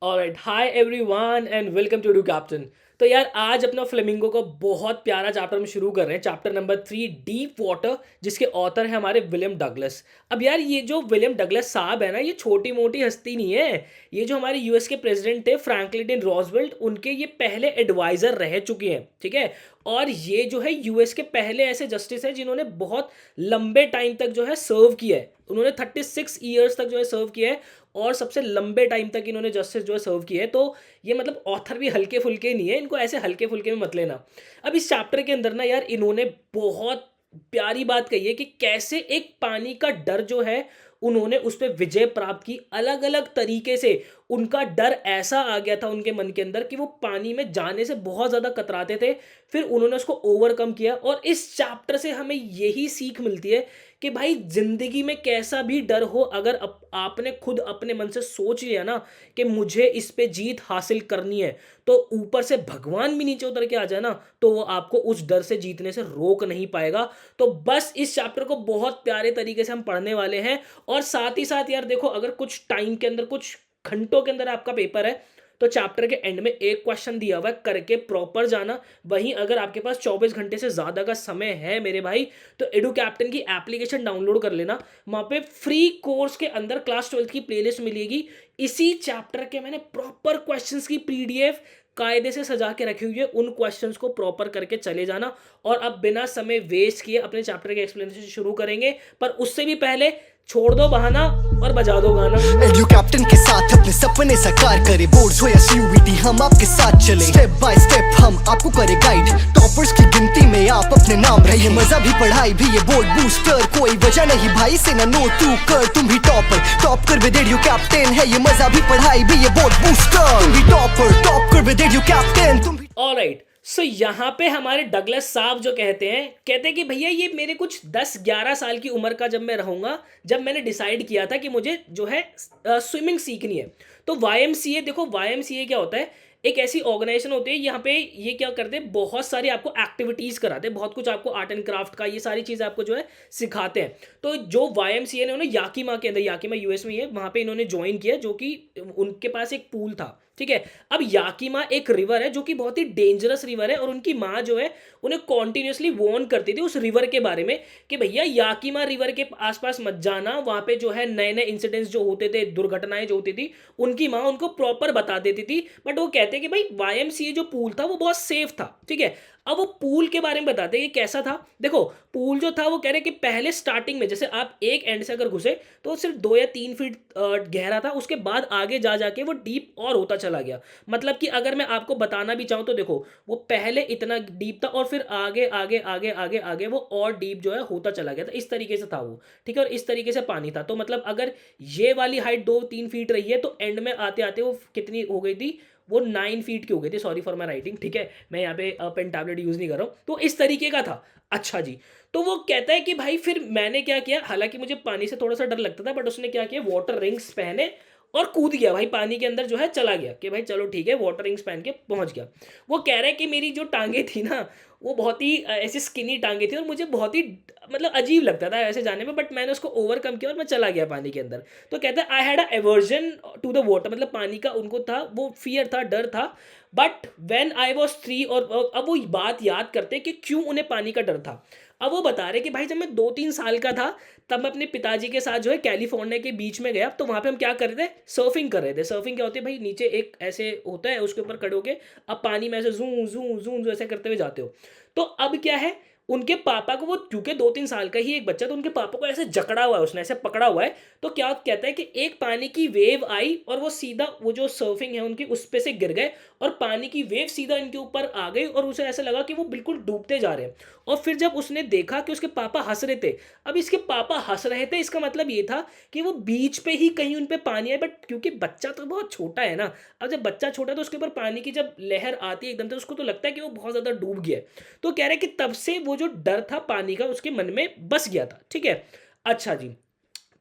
Alright, hi everyone and welcome to do captain. तो यार आज अपना फ्लेमिंगो का बहुत प्यारा चैप्टर हम शुरू कर रहे हैं, चैप्टर नंबर 3 डीप वाटर, जिसके ऑथर है हमारे विलियम डगलस। अब यार ये जो विलियम डगलस साहब है ना, ये छोटी मोटी हस्ती नहीं है। ये जो हमारे यूएस के प्रेसिडेंट थे फ्रैंकलिन डी रॉजवेल्ट, उनके ये पहले एडवाइजर रह चुके हैं, ठीक है। और ये जो है यूएस के पहले ऐसे जस्टिस हैं जिन्होंने बहुत लंबे टाइम तक जो है सर्व किया है। उन्होंने 36 ईयर्स तक जो है सर्व किया है, और सबसे लंबे टाइम तक इन्होंने जस्टिस जो है सर्व किया है। तो ये मतलब ऑथर भी हल्के फुल्के नहीं है, इनको ऐसे हल्के फुल्के में मत लेना। अब इस चैप्टर के अंदर ना यार इन्होंने बहुत प्यारी बात कही है कि कैसे एक पानी का डर जो है उन्होंने उस पर विजय प्राप्त की। अलग अलग तरीके से उनका डर ऐसा आ गया था उनके मन के अंदर कि वो पानी में जाने से बहुत ज़्यादा कतराते थे, फिर उन्होंने उसको ओवरकम किया। और इस चैप्टर से हमें यही सीख मिलती है कि भाई जिंदगी में कैसा भी डर हो, अगर आपने खुद अपने मन से सोच लिया ना कि मुझे इस पे जीत हासिल करनी है, तो ऊपर से भगवान भी नीचे उतर के आ जाए ना, तो वो आपको उस डर से जीतने से रोक नहीं पाएगा। तो बस इस चैप्टर को बहुत प्यारे तरीके से हम पढ़ने वाले हैं। और साथ ही साथ यार देखो, अगर कुछ टाइम के अंदर, कुछ घंटों के अंदर आपका पेपर है, तो चैप्टर के एंड में एक क्वेश्चन दिया हुआ है, करके प्रॉपर जाना। वहीं अगर आपके पास 24 घंटे से ज़्यादा का समय है मेरे भाई, तो एडू कैप्टन की एप्लीकेशन डाउनलोड कर लेना। वहाँ पे फ्री कोर्स के अंदर क्लास 12th की प्लेलिस्ट मिलेगी। इसी चैप्टर के मैंने प्रॉपर क्वेश्चंस की पीडीएफ कायदे से सजा के रखी हुई है, उन क्वेश्चंस को प्रॉपर करके चले जाना। और अब बिना समय वेस्ट किए अपने चैप्टर के एक्सप्लेनेशन शुरू करेंगे, पर उससे भी पहले छोड़ दो बहाना और बजा दो गाना। एडू कैप्टन के साथ अपने सपने साकार करे, बोर्ड्स हो या सीयूईटी हम आपके साथ चले, स्टेप बाय स्टेप हम आपको करे गाइड। टॉपर्स की गिनती में आप अपने नाम रहे, मजा भी पढ़ाई भी ये बोर्ड बूस्टर, कोई वजह नहीं भाई से ना नो तू कर, तुम भी टॉप कर विद एडू कैप्टन है ये मजा भी पढ़ाई भी ये बोर्ड बूस्टर, तुम भी टॉप कर विद एडू कैप्टन तुम भी। ऑलराइट, सो यहाँ पे हमारे डगलस साहब जो कहते हैं कि भैया ये मेरे कुछ 10-11 साल की उम्र का जब मैं रहूँगा, जब मैंने डिसाइड किया था कि मुझे जो है स्विमिंग सीखनी है। तो वाईएमसीए, देखो वाईएमसीए क्या होता है, एक ऐसी ऑर्गेनाइजेशन होती है। यहाँ पे ये क्या करते हैं, बहुत सारी आपको एक्टिविटीज़ कराते हैं, बहुत कुछ आपको आर्ट एंड क्राफ्ट का, ये सारी चीज़ आपको जो है सिखाते हैं। तो जो वाईएमसीए ने उन्हें याकीमा के अंदर, याकीमा यूएस में ही है, वहाँ पे इन्होंने ज्वाइन किया, जो कि उनके पास एक पूल था, ठीक है। अब याकीमा एक रिवर है जो कि बहुत ही डेंजरस रिवर है, और उनकी माँ जो है उन्हें कॉन्टिन्यूसली वार्न करती थी उस रिवर के बारे में कि भैया याकीमा रिवर के आसपास मत जाना, वहाँ पे जो है नए नए इंसिडेंट्स जो होते थे, दुर्घटनाएं जो होती थी, उनकी माँ उनको प्रॉपर बता देती थी। बट वो कहते कि भाई वाईएमसीए जो पूल था वो बहुत सेफ था, ठीक है। अब वो पूल के बारे में बताते हैं कि कैसा था। देखो, पूल जो था वो कह रहे कि पहले स्टार्टिंग में जैसे आप एक एंड से अगर घुसे तो सिर्फ 2 या 3 फीट गहरा था, उसके बाद आगे जा जाके वो डीप और होता चला गया। मतलब कि अगर मैं आपको बताना भी चाहूँ तो देखो, वो पहले इतना डीप था और फिर आगे आगे आगे आगे आगे वो और डीप जो है होता चला गया था, इस तरीके से था वो, ठीक है। और इस तरीके से पानी था। तो मतलब अगर ये वाली हाइट 2-3 फीट रही है, तो एंड में आते आते वो कितनी हो गई थी, वो 9 फीट की हो गई थी। सॉरी फॉर माई राइटिंग, ठीक है, मैं यहाँ पे पेन टैबलेट यूज़ नहीं कर रहा हूँ। तो इस तरीके का था। अच्छा जी, तो वो कहता है कि भाई फिर मैंने क्या किया, हालांकि मुझे पानी से थोड़ा सा डर लगता था, बट उसने क्या किया, वाटर रिंग्स पहने और कूद गया भाई, पानी के अंदर जो है चला गया कि भाई चलो ठीक है, वाटर रिंग्स पहन के पहुंच गया। वो कह रहा है कि मेरी जो टांगे थी ना, वो बहुत ही ऐसी स्किनी टांगे थी, और मुझे बहुत ही मतलब अजीब लगता था ऐसे जाने में, बट मैंने उसको ओवरकम किया और मैं चला गया पानी के अंदर। तो कहता है I had a aversion to the water, मतलब पानी का उनको था, वो फियर था, डर था। बट वेन आई वॉज 3, और अब वो बात याद करते कि क्यों उन्हें पानी का डर था। अब वो बता रहे कि भाई जब मैं 2-3 साल का था, तब मैं अपने पिताजी के साथ जो है कैलिफोर्निया के बीच में गया। तो वहाँ पे हम क्या कर रहे थे, सर्फिंग कर रहे थे। सर्फिंग क्या होती है भाई, नीचे एक ऐसे होता है, उसके ऊपर खड़े होके अब पानी में ऐसे जू जू जू जू ऐसे करते हुए जाते हो। तो अब क्या है, उनके पापा को, वो क्योंकि 2-3 साल का ही एक बच्चा, तो उनके पापा को ऐसे जकड़ा हुआ है, उसने ऐसे पकड़ा हुआ है। तो क्या कहता है कि एक पानी की वेव आई और वो सीधा वो जो सर्फिंग है उनकी उस पे से गिर गए, और पानी की वेव सीधा इनके ऊपर आ गई, और उसे ऐसा लगा कि वो बिल्कुल डूबते जा रहे हैं। और फिर जब उसने देखा कि उसके पापा हंस रहे थे, अब इसके पापा हंस रहे थे, इसका मतलब ये था कि वो बीच पे ही कहीं उन पे पानी है, बट क्योंकि बच्चा तो बहुत छोटा है ना, अब जब बच्चा छोटा है तो उसके ऊपर पानी की जब लहर आती है एकदम से, उसको तो लगता है कि वो बहुत ज़्यादा डूब गया है। तो कह रहे हैं कि तब से वो जो डर था पानी का उसके मन में बस गया था, ठीक है। अच्छा जी,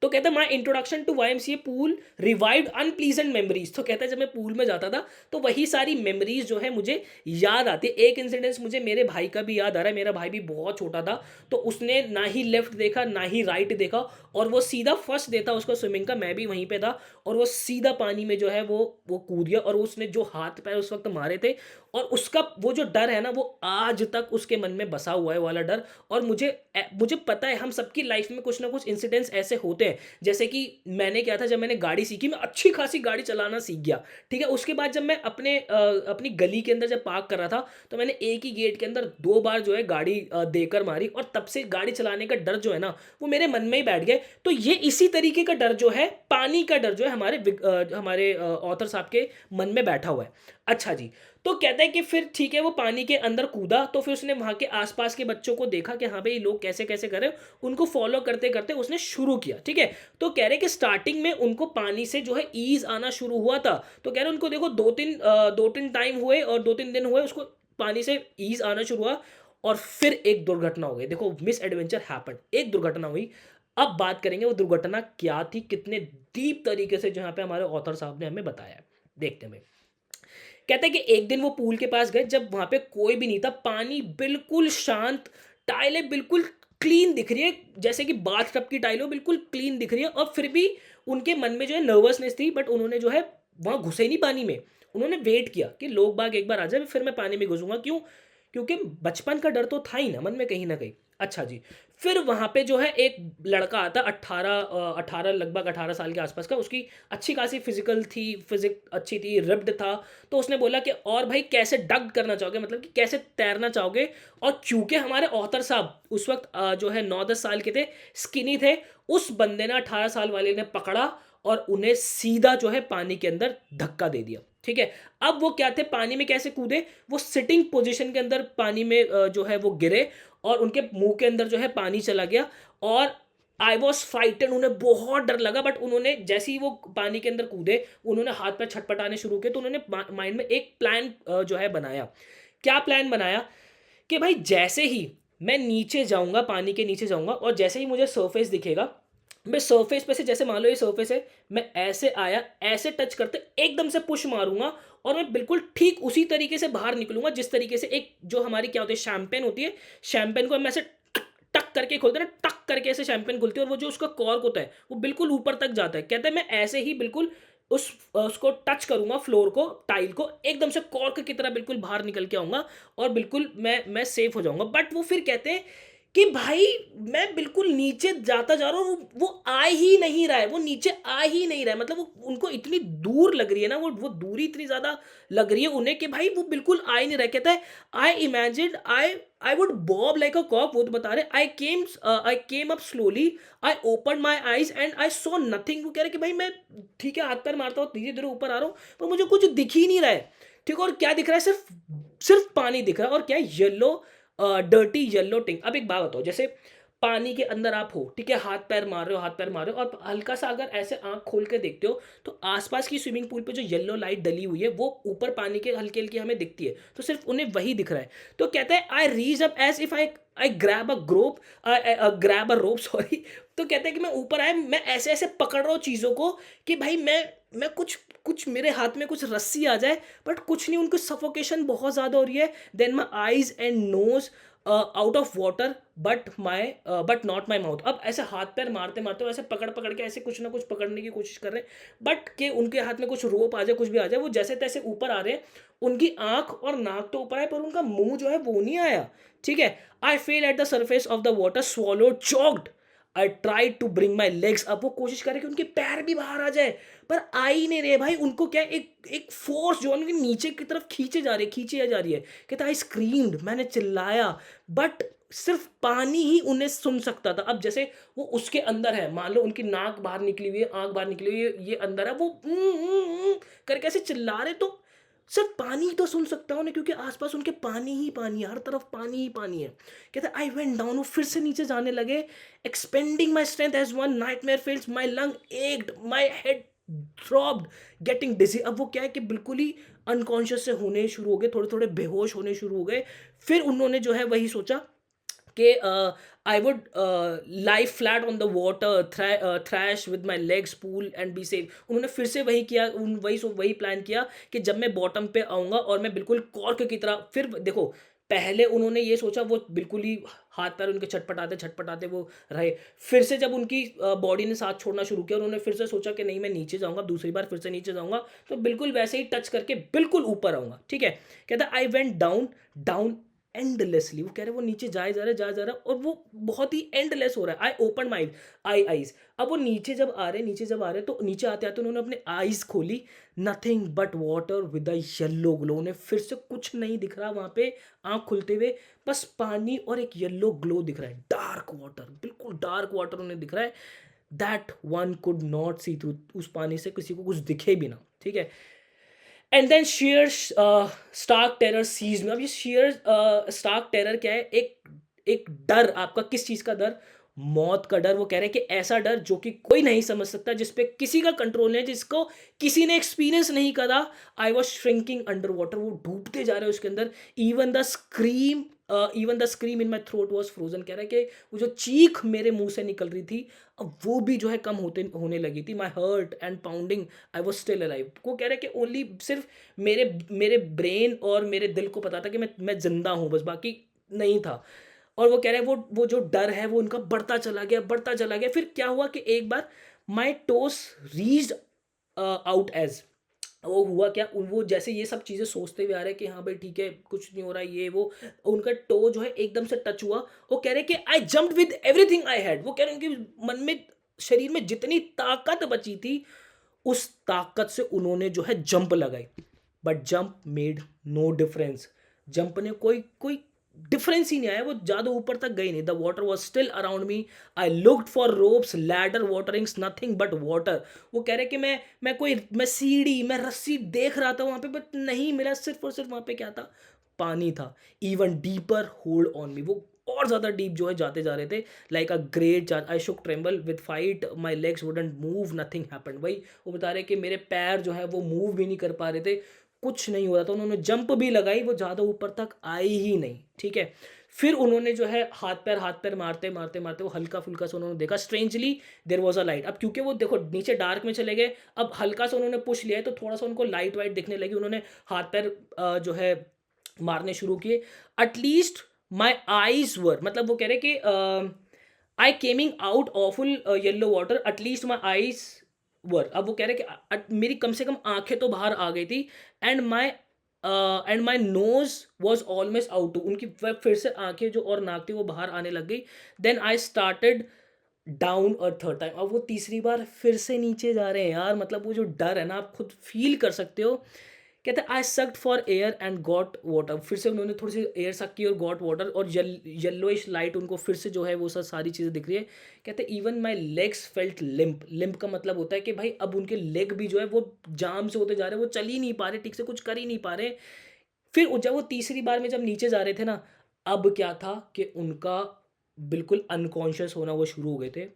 तो कहता है my introduction to YMCA pool revived unpleasant memories. तो कहता है जब मैं पूल में जाता था तो वही सारी मेमोरीज जो है मुझे याद आती है। एक इंसिडेंस मुझे मेरे भाई का भी याद आ रहा है। मेरा भाई भी बहुत छोटा था, तो उसने ना ही लेफ्ट देखा ना ही राइट देखा, और वो सीधा फर्स्ट डे था उसका स्विमिंग का, मैं भी वहीं पे था, और वो सीधा पानी में जो है वो कूद गया, और उसने जो हाथ पैर उस वक्त मारे थे, और उसका वो जो डर है ना वो आज तक उसके मन में बसा हुआ है वाला डर। और मुझे पता है हम सबकी लाइफ में कुछ ना कुछ इंसिडेंट्स ऐसे होते हैं। जैसे कि मैंने क्या था, जब मैंने गाड़ी सीखी, मैं अच्छी खासी गाड़ी चलाना सीख गया, ठीक है। उसके बाद जब मैं अपनी गली के अंदर जब पार्क कर रहा था, तो मैंने एक ही गेट के अंदर 2 बार जो है गाड़ी देकर मारी, और तब से गाड़ी चलाने का डर जो है ना वो मेरे मन में ही बैठ गया। तो ये इसी तरीके का डर जो है, पानी का डर जो है, हमारे ऑथर साहब के मन में बैठा हुआ है। अच्छा जी, तो कहता है कि फिर ठीक है वो पानी के अंदर कूदा, तो फिर उसने वहाँ के आसपास के बच्चों को देखा कि हाँ भाई लोग कैसे कैसे कर रहे हैं, उनको फॉलो करते करते उसने शुरू किया, ठीक है। तो कह रहे कि स्टार्टिंग में उनको पानी से जो है ईज आना शुरू हुआ था। तो कह रहे उनको देखो 2-3 टाइम हुए और 2-3 दिन हुए उसको पानी से ईज आना शुरू हुआ, और फिर एक दुर्घटना हो गई। देखो मिस एडवेंचर हैपेंड, एक दुर्घटना हुई। अब बात करेंगे वो दुर्घटना क्या थी, कितने डीप तरीके से जो यहाँ पे हमारे ऑथर साहब ने हमें बताया है। देखते हैं भाई। कहता है कि एक दिन वो पूल के पास गए जब वहां पे कोई भी नहीं था, पानी बिल्कुल शांत, टाइलें बिल्कुल क्लीन दिख रही है, जैसे कि बाथ टब की टाइल हो, बिल्कुल क्लीन दिख रही है। और फिर भी उनके मन में जो है नर्वसनेस थी, बट उन्होंने जो है वहां घुसे ही नहीं पानी में। उन्होंने वेट किया कि लोग बाग एक बार आ जाए फिर मैं पानी में घुसूंगा। क्यों? क्योंकि बचपन का डर तो था ही ना मन में कहीं ना कहीं। अच्छा जी, फिर वहां पे जो है एक लड़का आता, 18 लगभग 18 साल के आसपास का, उसकी अच्छी खासी फिजिकल थी, फिजिक अच्छी थी, रिप्ड था। तो उसने बोला कि और भाई कैसे डग करना चाहोगे, मतलब कि कैसे तैरना चाहोगे। और क्योंकि हमारे ऑथर साहब उस वक्त जो है 9-10 साल के थे, स्किनी थे, उस बंदे ने 18 साल वाले ने पकड़ा और उन्हें सीधा जो है पानी के अंदर धक्का दे दिया, ठीक है। अब वो क्या थे, पानी में कैसे कूदे, वो सिटिंग पोजीशन के अंदर पानी में जो है वो गिरे, और उनके मुंह के अंदर जो है पानी चला गया। और आई वॉज फ्राइटन, उन्हें बहुत डर लगा, बट उन्होंने जैसे ही वो पानी के अंदर कूदे, उन्होंने हाथ पैर छटपटाने शुरू किए। तो उन्होंने माइंड में एक प्लान जो है बनाया। क्या प्लान बनाया कि भाई जैसे ही मैं नीचे जाऊंगा, पानी के नीचे जाऊंगा, और जैसे ही मुझे सरफेस दिखेगा, मैं सरफेस पे से, जैसे मान लो ये सरफेस है, मैं ऐसे आया, ऐसे टच करते एकदम से पुश मारूंगा, और मैं बिल्कुल ठीक उसी तरीके से बाहर निकलूंगा जिस तरीके से एक जो हमारी क्या होती है, शैंपेन होती है, शैंपेन को हम ऐसे टक करके खोलते हैं ना, टक करके ऐसे शैंपेन खुलती है, और वो जो उसका कॉर्क होता है वो बिल्कुल ऊपर तक जाता है। कहते हैं मैं ऐसे ही बिल्कुल उसको टच करूंगा, फ्लोर को, टाइल को, एकदम से कॉर्क की तरह बिल्कुल बाहर निकल के आऊंगा, और बिल्कुल मैं सेफ हो जाऊंगा। बट वो फिर कहते हैं कि भाई मैं बिल्कुल नीचे जाता जा रहा हूँ, वो आ ही नहीं रहा है, वो नीचे आ ही नहीं रहा है, मतलब वो उनको इतनी दूर लग रही है ना, वो दूरी इतनी ज्यादा लग रही है उन्हें कि भाई वो बिल्कुल आ ही नहीं रहा। कहता है I imagine I would bob like a कॉक, वो तो बता रहे, I came up slowly, I open my eyes and I saw nothing. वो कह रहे कि भाई मैं ठीक है हाथ पैर मारता हूँ, धीरे धीरे ऊपर आ रहा हूँ, पर मुझे कुछ दिख ही नहीं रहा है, ठीक है। और क्या दिख रहा है, सिर्फ सिर्फ पानी दिख रहा है, और क्या है, येलो, डर्टी येलो टिंग। अब एक बात बताओ, जैसे पानी के अंदर आप हो, ठीक है, हाथ पैर मार रहे हो, हाथ पैर मार रहे हो, और हल्का सा अगर ऐसे आंख खोल के देखते हो, तो आसपास की स्विमिंग पूल पे जो येलो लाइट डली हुई है वो ऊपर पानी के हल्की हल्की हमें दिखती है, तो सिर्फ उन्हें वही दिख रहा है। तो कहता है I reach up as if I grab a rope, sorry. तो कहते हैं कि मैं ऊपर आया, मैं ऐसे ऐसे पकड़ रहा हूँ चीज़ों को कि भाई मैं कुछ कुछ मेरे हाथ में कुछ रस्सी आ जाए, बट कुछ नहीं, उनको सफोकेशन बहुत ज़्यादा हो रही है। Then my eyes and nose out of water, but not my mouth. अब ऐसे हाथ पैर मारते मारते ऐसे पकड़ पकड़ के ऐसे कुछ ना कुछ पकड़ने की कोशिश कर रहे हैं, बट कि उनके हाथ में कुछ रोप आ जाए, कुछ भी आ जाए, वो जैसे तैसे ऊपर आ रहे हैं। उनकी आंख और नाक तो ऊपर आए, पर उनका मुंह जो है वो नहीं आया, ठीक है। I fell at the surface of the water, swallow, choked, I try to bring my legs up. वो कोशिश करे कि उनके पैर भी बाहर आ जाए, पर आ ही नहीं रहे भाई। उनको क्या, एक एक फोर्स जो उनके नीचे की तरफ खींचे जा रही है। कहता आई स्क्रीम्ड, मैंने चिल्लाया, बट सिर्फ पानी ही उन्हें सुन सकता था। अब जैसे वो उसके अंदर है, मान लो उनकी नाक बाहर निकली हुई है, आंख बाहर निकली हुई है, ये अंदर है, वो करके ऐसे चिल्ला रहे, तो सिर्फ पानी ही तो सुन सकता हूँ ना, क्योंकि आसपास उनके पानी ही पानी है, हर तरफ पानी ही पानी है। कहते आई वेंट डाउन, वो फिर से नीचे जाने लगे, expending my strength as one nightmare fails, my lung ached, my head dropped, getting dizzy. अब वो क्या है कि बिल्कुल ही अनकॉन्शियस से होने शुरू हो गए, थोड़े थोड़े बेहोश होने शुरू हो गए। फिर उन्होंने जो है वही सोचा कि I would lie flat on the water, trash with my legs pool and be safe. उन्होंने फिर से वही किया, वही प्लान किया कि जब मैं बॉटम पे आऊँगा और मैं बिल्कुल कॉर्क की तरह, फिर देखो पहले उन्होंने ये सोचा, वो बिल्कुल ही हाथ पैर उनके छटपटाते छटपटाते वो रहे। फिर से जब उनकी बॉडी ने साथ छोड़ना शुरू किया, उन्होंने फिर से सोचा कि नहीं मैं नीचे जाऊँगा, दूसरी बार फिर से नीचे जाऊँगा तो बिल्कुल वैसे ही टच करके बिल्कुल ऊपर आऊँगा, ठीक है। कहता I went down down endlessly, वो कह रहे वो नीचे जाए जा रहे जा रहा, और वो बहुत ही एंडलेस हो रहा है। आई ओपन माई आईज, अब वो नीचे जब आ रहे तो नीचे आते आते उन्होंने अपने आईज खोली, nothing but water with a yellow glow. उन्हें फिर से कुछ नहीं दिख रहा वहाँ पे, आँख खुलते हुए बस पानी और एक येलो ग्लो दिख रहा है, डार्क वाटर, बिल्कुल डार्क वाटर उन्हें दिख रहा है, that one could not see through, उस पानी से किसी को कुछ दिखे भी ना, ठीक है। And then sheer stark terror seize में। अब ये शेयर स्टार्क टेरर क्या है, एक डर, आपका किस चीज़ का डर, मौत का डर। वो कह रहे हैं कि ऐसा डर जो कि कोई नहीं समझ सकता, जिस पे किसी का कंट्रोल नहीं है, जिसको किसी ने एक्सपीरियंस नहीं करा। I was shrinking under water, वो डूबते जा रहे हैं उसके अंदर। Even the scream in my throat was frozen. कह रहा है कि वो जो चीख मेरे मुंह से निकल रही थी, अब वो भी जो है कम होने लगी थी। माई hurt and pounding, I was still alive. वो कह रहा है कि ओनली सिर्फ मेरे ब्रेन और मेरे दिल को पता था कि मैं जिंदा हूँ, बस बाकी नहीं था। और वो कह रहे हैं वो जो डर है वो उनका बढ़ता चला गया। फिर क्या हुआ कि एक बार माई टोस रीच्ड आउट एज, वो हुआ क्या, वो जैसे ये सब चीज़ें सोचते हुए आ रहे हैं कि हाँ भाई ठीक है कुछ नहीं हो रहा ये वो, उनका टो जो है एकदम से टच हुआ। वो कह रहे हैं कि आई jumped with everything I had. वो कह रहे हैं उनके मन में, शरीर में जितनी ताकत बची थी, उस ताकत से उन्होंने जो है जंप लगाई, but jump made no difference. Jump ने कोई कोई डिफरेंस ही नहीं आया, वो ज़्यादा ऊपर तक गई नहीं। The water was still around me, I looked for ropes ladder water wings, nothing but water. वो कह रहे कि मैं सीढ़ी, मैं रस्सी देख रहा था वहाँ पे, बट नहीं मिला, सिर्फ और सिर्फ वहाँ पे क्या था, पानी था। Even deeper hold on me, वो और ज़्यादा डीप जो है जाते जा रहे थे। Like a great charge I shook tremble with fight, my legs wouldn't move, nothing happened. वही वो बता रहे कि मेरे पैर जो है वो मूव भी नहीं कर पा रहे थे, कुछ नहीं हो रहा था। उन्होंने जंप भी लगाई, वो ज़्यादा ऊपर तक आई ही नहीं, ठीक है। फिर उन्होंने जो है हाथ पैर मारते मारते मारते वो हल्का फुल्का सा उन्होंने देखा, strangely there was a light. अब क्योंकि वो देखो नीचे डार्क में चले गए, अब हल्का सा उन्होंने पुश लिया है तो थोड़ा सा उनको लाइट वाइट दिखने लगी। उन्होंने हाथ पैर जो है मारने शुरू किए। एटलीस्ट माई आईज वर, मतलब वो कह रहे कि I coming out awful yellow water, at least my eyes were. अब वो कह रहे कि मेरी कम से कम आंखें तो बाहर आ गई थी। And my nose was almost out too, उनकी फिर से आंखें जो और नाक थी वो बाहर आने लग गई। देन आई स्टार्टेड डाउन और थर्ड टाइम, अब वो तीसरी बार फिर से नीचे जा रहे हैं यार। मतलब वो जो डर है ना, आप खुद फील कर सकते हो। कहते हैं I sucked for air and got water, फिर से उन्होंने थोड़ी सी एयर सक की और गॉट वाटर, और येलोइश लाइट उनको फिर से जो है वो सब सारी चीज़ें दिख रही है। कहते हैं even my legs felt limp. Limp का मतलब होता है कि भाई अब उनके लेग भी जो है वो जाम से होते जा रहे हैं, वो चल ही नहीं पा रहे ठीक से, कुछ कर ही नहीं पा रहे। फिर जब वो तीसरी बार में जब नीचे जा रहे थे ना, अब क्या था कि उनका बिल्कुल अनकॉन्शियस होना वो शुरू हो गए थे।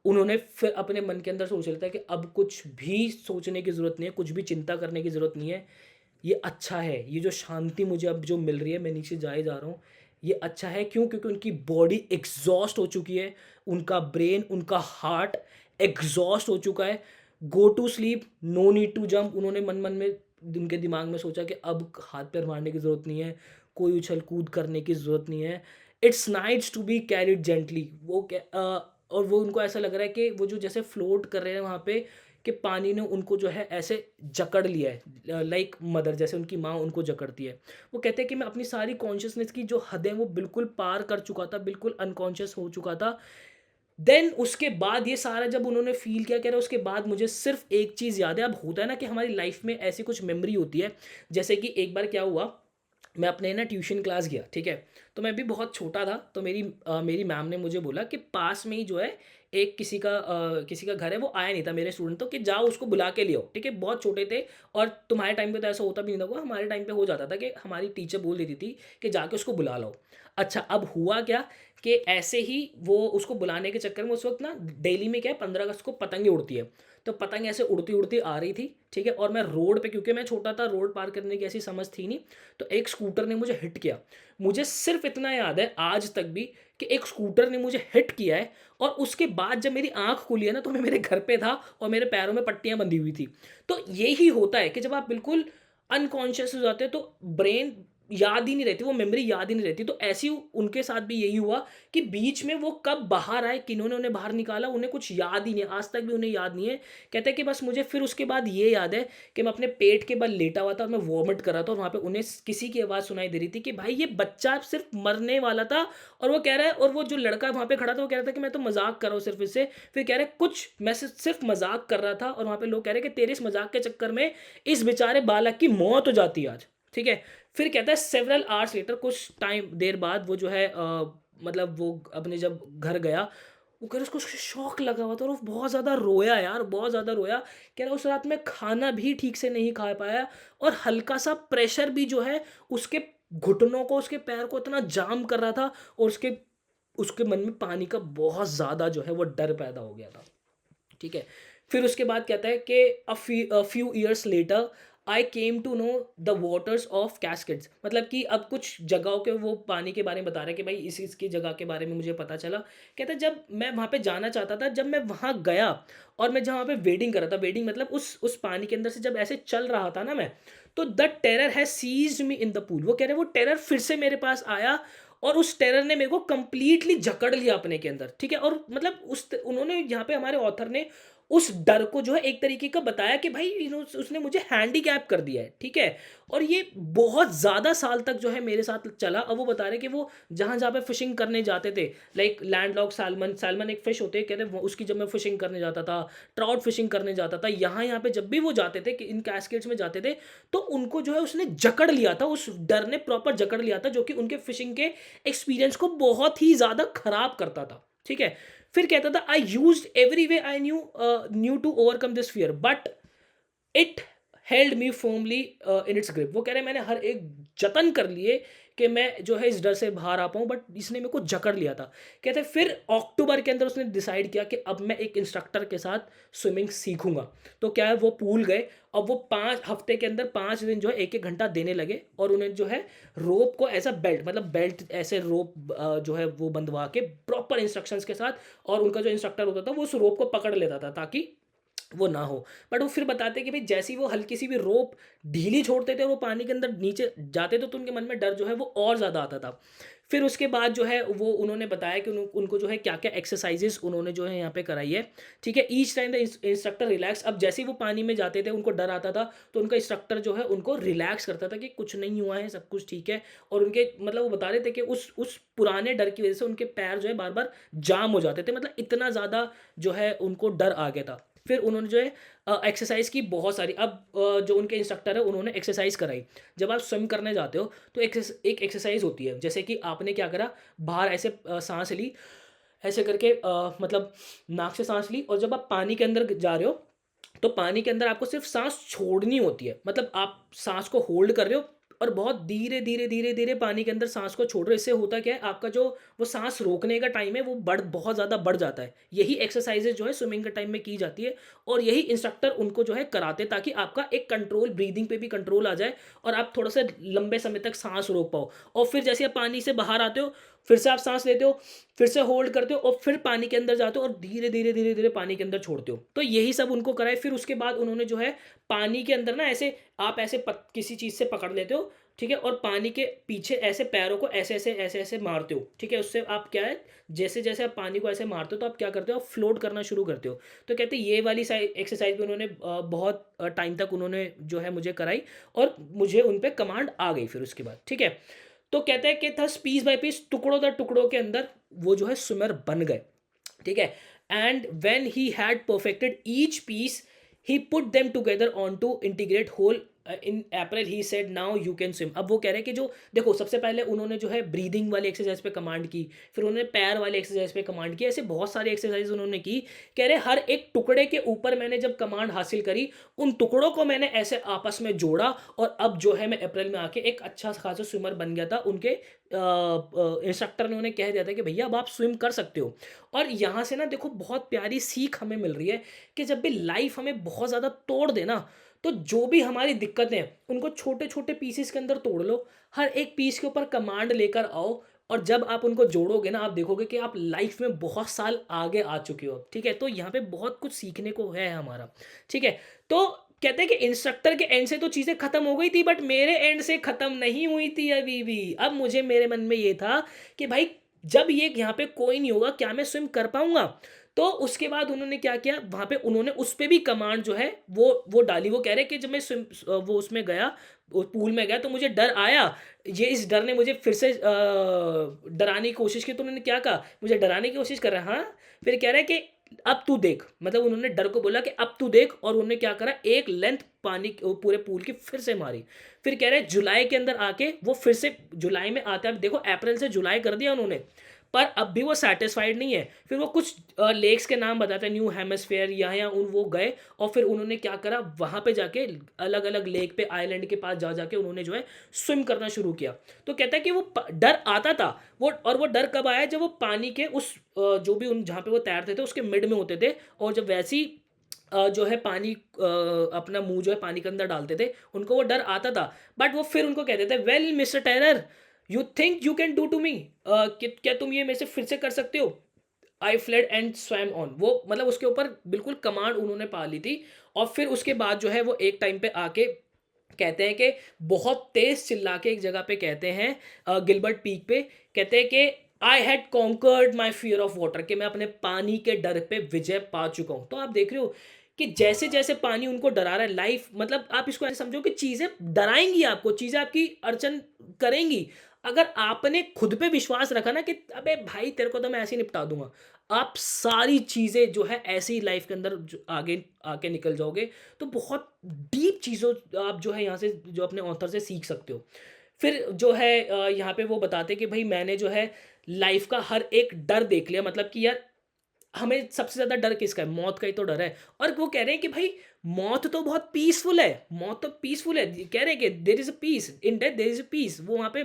उन्होंने फिर अपने मन के अंदर सोच लेता है कि अब कुछ भी सोचने की ज़रूरत नहीं है, कुछ भी चिंता करने की ज़रूरत नहीं है, ये अच्छा है, ये जो शांति मुझे अब जो मिल रही है, मैं नीचे जाए जा रहा हूँ, ये अच्छा है। क्यों? क्योंकि उनकी बॉडी एग्जॉस्ट हो चुकी है, उनका ब्रेन, उनका हार्ट एग्जॉस्ट हो चुका है। Go to sleep, no need to jump. उन्होंने मन मन में, उनके दिमाग में सोचा कि अब हाथ पैर मारने की ज़रूरत नहीं है, कोई उछल कूद करने की ज़रूरत नहीं है। It's nice to be carried gently. और वो उनको ऐसा लग रहा है कि वो जो जैसे फ्लोट कर रहे हैं वहाँ पे, कि पानी ने उनको जो है ऐसे जकड़ लिया है, लाइक मदर, जैसे उनकी माँ उनको जकड़ती है। वो कहते हैं कि मैं अपनी सारी कॉन्शियसनेस की जो हद है वो बिल्कुल पार कर चुका था, बिल्कुल अनकॉन्शियस हो चुका था। देन उसके बाद ये सारा जब उन्होंने फील किया, कह रहे उसके बाद मुझे सिर्फ एक चीज़ याद है। अब होता है ना कि हमारी लाइफ में ऐसी कुछ मेमोरी होती है, जैसे कि एक बार क्या हुआ, मैं अपने ना ट्यूशन क्लास गया, ठीक है। तो मैं भी बहुत छोटा था, तो मेरी मैम ने मुझे बोला कि पास में ही जो है एक किसी का घर है, वो आया नहीं था मेरे स्टूडेंट, तो कि जाओ उसको बुला के ले आओ, ठीक है। बहुत छोटे थे, और तुम्हारे टाइम पे तो ऐसा होता भी नहीं था, हमारे टाइम पे हो जाता था कि हमारी टीचर बोल देती थी कि जाके उसको बुला लाओ। अच्छा, अब हुआ क्या कि ऐसे ही वो उसको बुलाने के चक्कर में, उस वक्त ना दिल्ली में क्या है, 15 अगस्त को पतंगे उड़ती है, तो पतंग ऐसे उड़ती उड़ती आ रही थी, ठीक है। और मैं रोड पे, क्योंकि मैं छोटा था, रोड पार करने की ऐसी समझ थी नहीं, तो एक स्कूटर ने मुझे हिट किया। मुझे सिर्फ इतना याद है आज तक भी कि एक स्कूटर ने मुझे हिट किया है और उसके बाद जब मेरी आँख खुली है ना, तो मैं मेरे घर पे था और मेरे पैरों में पट्टियाँ बंधी हुई थी। तो यही होता है कि जब आप बिल्कुल अनकॉन्शियस हो जाते हैं तो ब्रेन याद ही नहीं रहती, वो मेमोरी याद ही नहीं रहती। तो ऐसे ही उनके साथ भी यही हुआ कि बीच में वो कब बाहर आए, किन्होंने उन्हें बाहर निकाला, उन्हें कुछ याद ही नहीं है, आज तक भी उन्हें याद नहीं है। कहते हैं कि बस मुझे फिर उसके बाद ये याद है कि मैं अपने पेट के बल लेटा हुआ था और मैं वॉमिट कर रहा था और वहाँ पे उन्हें किसी की आवाज़ सुनाई दे रही थी कि भाई ये बच्चा सिर्फ मरने वाला था। और वो कह रहा है, और वो जो लड़का वहाँ पे खड़ा था वो कह रहा था कि मैं तो मजाक कर रहा हूँ सिर्फ इससे। फिर कह रहे कुछ मैं सिर्फ मजाक कर रहा था, और वहाँ पे लोग कह रहे हैं कि तेरे इस मजाक के चक्कर में इस बेचारे बालक की मौत हो जाती है आज। ठीक है। फिर कहता है सेवरल आवर्स लेटर, कुछ टाइम देर बाद वो जो है मतलब वो अपने जब घर गया, वो कह रहा उसको शौक लगा हुआ था और वो बहुत ज़्यादा रोया यार, बहुत ज़्यादा रोया। कह रहा उस रात में खाना भी ठीक से नहीं खा पाया और हल्का सा प्रेशर भी जो है उसके घुटनों को, उसके पैर को इतना जाम कर रहा था, और उसके उसके मन में पानी का बहुत ज़्यादा जो है वो डर पैदा हो गया था। ठीक है। फिर उसके बाद कहता है कि few years later I came to know the waters of Cascades, मतलब कि अब कुछ जगहों के वो पानी के बारे में बता रहे हैं कि भाई इस इसकी जगह के बारे में मुझे पता चला। कहता है जब मैं वहाँ पे जाना चाहता था, जब मैं वहाँ गया और मैं जहाँ पे वेडिंग कर रहा था, वेडिंग मतलब उस पानी के अंदर से जब ऐसे चल रहा था ना मैं, तो the terror has seized me in the pool. वो कह रहे वो टेरर फिर से मेरे पास आया और उस टेरर ने मेरे को कंप्लीटली जकड़ लिया अपने के अंदर। ठीक है। और मतलब उन्होंने यहाँ पे हमारे ऑथर ने उस डर को जो है एक तरीके का बताया कि भाई उसने मुझे हैंडीकैप कर दिया है। ठीक है। और ये बहुत ज़्यादा साल तक जो है मेरे साथ चला। अब वो बता रहे कि वो जहाँ जहाँ पे फिशिंग करने जाते थे, लाइक लैंडलॉक सैल्मन, सैल्मन एक फिश होते हैं, कहते हैं उसकी जब मैं फिशिंग करने जाता था, ट्राउट फिशिंग करने जाता था, यहाँ यहाँ पे जब भी वो जाते थे कि इन कैस्केड्स में जाते थे, तो उनको जो है उसने जकड़ लिया था, उस डर ने प्रॉपर जकड़ लिया था, जो कि उनके फिशिंग के एक्सपीरियंस को बहुत ही ज़्यादा खराब करता था। ठीक है। फिर कहता था I use every way I knew to overcome this fear but it held me firmly in its grip. वो कह रहे मैंने हर एक जतन कर लिए कि मैं जो है इस डर से बाहर आ पाऊँ, बट इसने मेरे को जकड़ लिया था। कहते फिर अक्टूबर के अंदर उसने डिसाइड किया कि अब मैं एक इंस्ट्रक्टर के साथ स्विमिंग सीखूंगा। तो क्या है, वो पूल गए। अब वो 5 हफ्ते के अंदर 5 दिन जो है 1-1 घंटा देने लगे, और उन्हें जो है रोप को एज अ बेल्ट, मतलब बेल्ट ऐसे रोप जो है वो बंधवा के प्रॉपर इंस्ट्रक्शंस के साथ, और उनका जो इंस्ट्रक्टर होता था वो उस रोप को पकड़ लेता था ताकि वो ना हो। बट वो फिर बताते हैं कि भाई जैसी वो हल्की सी भी रोप ढीली छोड़ते थे, वो पानी के अंदर नीचे जाते थे, तो उनके मन में डर जो है वो और ज़्यादा आता था। फिर उसके बाद जो है वो उन्होंने बताया कि उनको जो है क्या क्या एक्सरसाइजेस उन्होंने जो है यहाँ पे कराई है। ठीक है। Each time the instructor relax, अब जैसे ही वो पानी में जाते थे उनको डर आता था, तो उनका इंस्ट्रक्टर जो है उनको रिलैक्स करता था कि कुछ नहीं हुआ है, सब कुछ ठीक है। और उनके मतलब वो बता रहे थे कि उस पुराने डर की वजह से उनके पैर जो है बार बार जाम हो जाते थे, मतलब इतना ज़्यादा जो है उनको डर आ गया था। फिर उन्होंने जो है एक्सरसाइज की बहुत सारी। अब जो उनके इंस्ट्रक्टर है उन्होंने एक्सरसाइज कराई। जब आप स्विम करने जाते हो तो एक एक्सरसाइज होती है, जैसे कि आपने क्या करा, बाहर ऐसे सांस ली, ऐसे करके मतलब नाक से सांस ली, और जब आप पानी के अंदर जा रहे हो तो पानी के अंदर आपको सिर्फ सांस छोड़नी होती है, मतलब आप सांस को होल्ड कर रहे हो और बहुत धीरे धीरे धीरे धीरे पानी के अंदर सांस को छोड़ रहे हो। इससे होता क्या है, आपका जो वो सांस रोकने का टाइम है वो बहुत ज़्यादा बढ़ जाता है। यही एक्सरसाइजेज जो है स्विमिंग के टाइम में की जाती है, और यही इंस्ट्रक्टर उनको जो है कराते, ताकि आपका एक कंट्रोल, ब्रीदिंग पे भी कंट्रोल आ जाए और आप थोड़ा सा लंबे समय तक सांस रोक पाओ। और फिर जैसे आप पानी से बाहर आते हो, फिर से आप सांस लेते हो, फिर से होल्ड करते हो, और फिर पानी के अंदर जाते हो और धीरे धीरे धीरे धीरे पानी के अंदर छोड़ते हो। तो यही सब उनको कराए। फिर उसके बाद उन्होंने जो है पानी के अंदर ना ऐसे आप ऐसे किसी चीज़ से पकड़ लेते हो। ठीक है। और पानी के पीछे ऐसे पैरों को ऐसे ऐसे ऐसे ऐसे मारते हो। ठीक है। उससे आप क्या है, जैसे जैसे आप पानी को ऐसे मारते हो तो आप क्या करते हो, आप फ्लोट करना शुरू करते हो। तो कहते हैं ये वाली एक्सरसाइज भी उन्होंने बहुत टाइम तक उन्होंने जो है मुझे कराई, और मुझे उन पर कमांड आ गई फिर उसके बाद। ठीक है। तो कहते हैं कि थस पीस बाय पीस, टुकड़ों दर टुकड़ों के अंदर वो जो है स्विमर बन गए। ठीक है। And when he had perfected each piece he put them together on to integrate whole in April he said now you can swim. अब वो कह रहे हैं कि जो देखो, सबसे पहले उन्होंने जो है ब्रीदिंग वाली एक्सरसाइज पे कमांड की, फिर उन्होंने पैर वाली एक्सरसाइज पे कमांड की, ऐसे बहुत सारी एक्सरसाइज उन्होंने की। कह रहे हर एक टुकड़े के ऊपर मैंने जब कमांड हासिल करी, उन टुकड़ों को मैंने ऐसे आपस में जोड़ा, और अब जो है मैं अप्रैल में आके एक अच्छा खासा स्विमर बन गया था। उनके इंस्ट्रक्टर ने उन्हें कह दिया था कि भैया अब आप स्विम कर सकते हो। और यहाँ से ना देखो बहुत प्यारी सीख हमें मिल रही है कि जब भी लाइफ हमें बहुत ज़्यादा तोड़ देना, तो जो भी हमारी दिक्कतें हैं उनको छोटे छोटे पीसेस के अंदर तोड़ लो, हर एक पीस के ऊपर कमांड लेकर आओ, और जब आप उनको जोड़ोगे ना, आप देखोगे कि आप लाइफ में बहुत साल आगे आ चुके हो, ठीक है? तो यहाँ पे बहुत कुछ सीखने को है हमारा, ठीक है? तो कहते हैं कि इंस्ट्रक्टर के एंड से तो चीज़ें खत्म हो गई थी, बट मेरे एंड से खत्म नहीं हुई थी अभी भी। अब मुझे मेरे मन में ये था कि भाई जब ये यहाँ पे कोई नहीं होगा, क्या मैं स्विम कर पाऊँगा? तो उसके बाद उन्होंने क्या किया, वहाँ पे उन्होंने उस पे भी कमांड जो है वो डाली। वो कह रहे कि जब मैं वो उसमें गया, वो पूल में गया, तो मुझे डर आया। ये इस डर ने मुझे फिर से डराने की कोशिश की। तो उन्होंने क्या कहा, मुझे डराने की कोशिश कर रहा है, हाँ? फिर कह रहा है कि अब तू देख, मतलब उन्होंने डर को बोला कि अब तू देख, और उन्होंने क्या करा, एक लेंथ पानी पूरे पूल की फिर से मारी। फिर कह रहे हैं जुलाई के अंदर आके वो फिर से जुलाई में आता है। देखो अप्रैल से जुलाई कर दिया उन्होंने, पर अब भी वो सैटिस्फाइड नहीं है। फिर वो कुछ लेक्स के नाम बताते हैं, न्यू हेमिस्फेयर, यहाँ उन वो गए, और फिर उन्होंने क्या करा, वहाँ पे जाके अलग अलग लेक पे, आइलैंड के पास जा जाके उन्होंने जो है स्विम करना शुरू किया। तो कहता है कि वो डर आता था वो, और वो डर कब आया, जब वो पानी के उस जो भी उन जहाँ पे वो तैरते थे उसके मिड में होते थे, और जब वैसी जो है पानी अपना मुंह जो है पानी के अंदर डालते थे, उनको वो डर आता था। बट वो फिर उनको कहते थे, well mister terror, you think you can do to me, क्या तुम ये मेरे से फिर से कर सकते हो? आई फ्लेड एंड स्वैम ऑन। वो मतलब उसके ऊपर बिल्कुल कमांड उन्होंने पा ली थी। और फिर उसके बाद जो है वो एक टाइम पे आके कहते हैं कि बहुत तेज चिल्ला के एक जगह पे कहते हैं, गिलबर्ट पीक पे कहते हैं कि I had conquered my fear of water, कि मैं अपने पानी के डर पे विजय पा चुका हूँ। तो आप देख रहे हो कि जैसे जैसे पानी उनको डरा रहा है, लाइफ मतलब आप इसको ऐसे समझो कि चीज़ें डराएंगी आपको, चीज़ें आपकी अड़चन करेंगी। अगर आपने खुद पे विश्वास रखा ना कि अबे भाई तेरे को तो मैं ऐसे ही निपटा दूंगा, आप सारी चीज़ें जो है ऐसी लाइफ के अंदर आगे आके निकल जाओगे। तो बहुत डीप चीज़ों आप जो है यहाँ से जो अपने ऑथर से सीख सकते हो। फिर जो है यहाँ पे वो बताते कि भाई मैंने जो है लाइफ का हर एक डर देख लिया, मतलब कि यार हमें सबसे ज़्यादा डर किसका है? मौत का ही तो डर है। और वो कह रहे हैं कि भाई मौत तो बहुत पीसफुल है, मौत तो पीसफुल है। कह रहे हैं कि there is a peace in death, there is a peace, वो वहाँ पे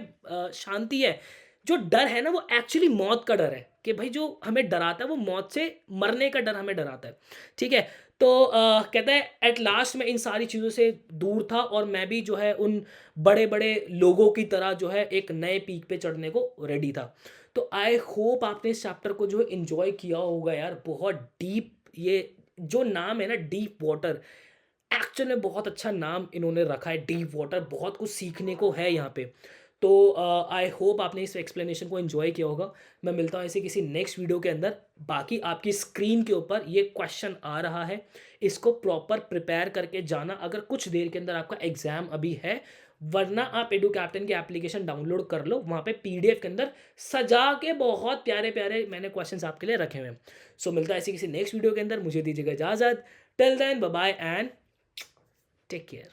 शांति है। जो डर है ना वो एक्चुअली मौत का डर है, कि भाई जो हमें डराता है वो मौत से, मरने का डर हमें डराता है। ठीक है? तो कहता है एट लास्ट मैं इन सारी चीज़ों से दूर था, और मैं भी जो है उन बड़े-बड़े लोगों की तरह जो है एक नए पीक पे चढ़ने को रेडी था। तो आई होप आपने इस चैप्टर को जो है एंजॉय किया होगा यार। बहुत डीप, ये जो नाम है ना डीप वाटर, एक्चुअल में बहुत अच्छा नाम इन्होंने रखा है डीप वाटर। बहुत कुछ सीखने को है यहाँ पे। तो आई होप आपने इस एक्सप्लेनेशन को एंजॉय किया होगा। मैं मिलता हूँ ऐसे किसी नेक्स्ट वीडियो के अंदर। बाकी आपकी स्क्रीन के ऊपर ये क्वेश्चन आ रहा है, इसको प्रॉपर प्रिपेयर करके जाना, अगर कुछ देर के अंदर आपका एग्जाम अभी है। वरना आप एडू कैप्टन की एप्लीकेशन डाउनलोड कर लो, वहाँ पे पीडीएफ के अंदर सजा के बहुत प्यारे प्यारे मैंने क्वेश्चंस आपके लिए रखे हुए हैं। सो मिलता है ऐसे किसी नेक्स्ट वीडियो के अंदर। मुझे दीजिएगा इजाज़त। Till then bye bye and take care.